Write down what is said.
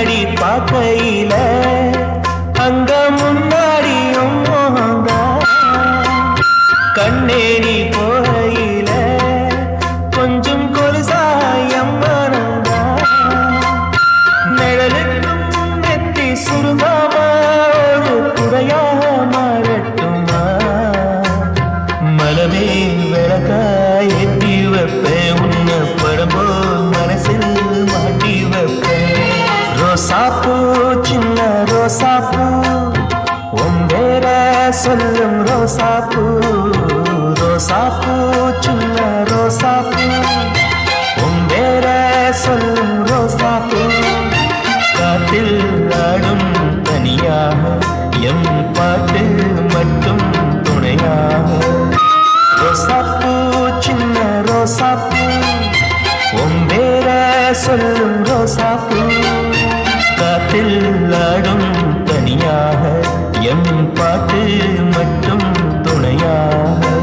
பின்னாடி பார்க்கையில அங்க முன்னாடியும் கண்ணே நீ போகையில கொஞ்சம் கொலுசாயம் மனந்தா நிழலுக்கும் நெத்தி சுருங்காமா ஒரு குறையா மாறட்டுமா மலமே விளக்காய் ஏற்றி வைப்பேன் உன்னை படம்போ மனசில் மாட்டி வைப்பேன் ரோசாப்பூ சின்ன ரோசாப்பூ உம்பேர சொல்லும் ரோசாப்பூ ரோசாப்பூ சின்ன ரோசாப்பூ உம்பேர சொல்லும் ரோசாப்பூ காத்தில் ஆடும் தனியாக எம் பாட்டு மட்டும் துணையாக ரோசாப்பூ சின்ன ரோசாப்பூ உம்பேர சொல்லும் ரோசாப்பூ காத்தில் ஆடும் தனியாக எம் பாட்டு